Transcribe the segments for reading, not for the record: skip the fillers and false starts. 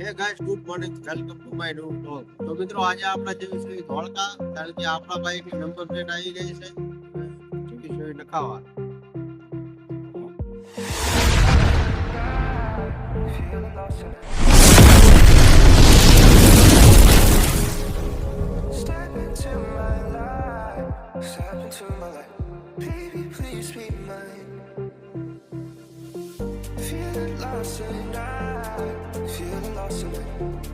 હે guys, good morning, welcome to my new vlog. તો મિત્રો આજે આપણે જઈએ છીએ ધોળકા, કારણ કે આપણા બાઈકની નંબર પ્લેટ આવી ગઈ છે. જઈએ છીએ નખાવા. Step into my life, step into my life. Baby, please be mine. Feeling lost tonight, feeling lost tonight,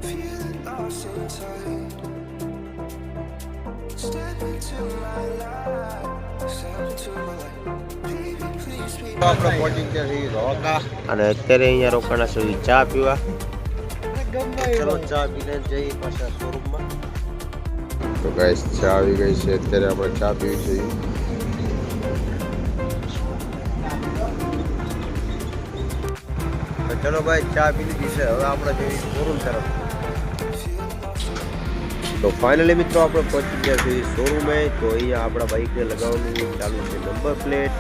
feeling lost inside. Step into my life, step into my life. Baby, please be તો આપણે mine. પહોંચી ગયા છીએ ધોળકા. અને અત્યારે અહીંયા રોકાણા છે ચા પીવા. ચલો ચા પીને જઈએ પાછા શોરૂમમાં. તો ગાઈસ ચા આવી ગઈ છે, અત્યારે આપણે ચા પીવી જોઈએ. તો ચલો ભાઈ, ચા પી લીધી છે, હવે આપણે જઈએ શોરૂમ તરફ. તો ફાઇનલી મિત્રો આપણે પહોંચી ગયા છીએ શોરૂમે. તો અહીંયા આપણા બાઇકને લગાવવાનું ચાલુ છે નંબર પ્લેટ.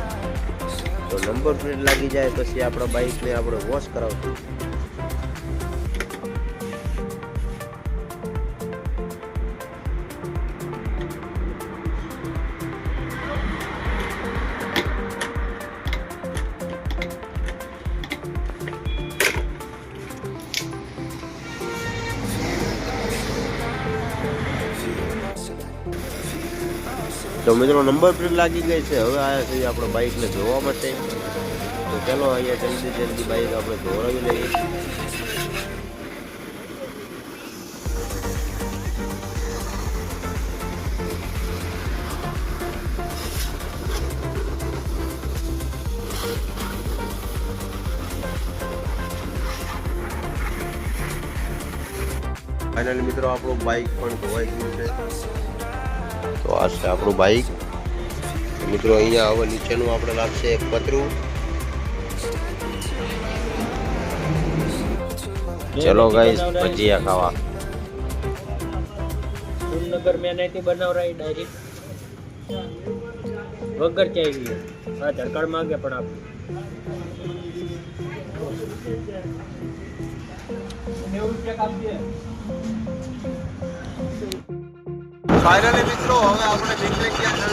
તો નંબર પ્લેટ લાગી જાય પછી આપણા બાઇકને આપણે વોશ કરાવશું. તો મિત્રો નંબર પ્લેટ લાગી ગઈ છે, હવે આવ્યા છીએ આપણે બાઇકને ધોવા માટે. તો ચાલો અહીંયા જલ્દી બાઇક આપણે ધોરાવી લઈએ. ફાઇનલી મિત્રો આપણું બાઇક પણ ધોવાઈ ગયું છે. તો આ છે આપણું બાઇક. મિત્રો અહીંયા હવે નીચેનું આપણે લાગશે એક પતરું. ચલો ગાઈસ ભજીયા ખાવા. સુરનગર મેં નહીં બનાવ રહી ડાયરેક્ટ વગર ચાવી આધાર કાર્ડ માંગે પણ આપ ફાઇનલી મિત્રો હવે આપણે નીકળી ગયા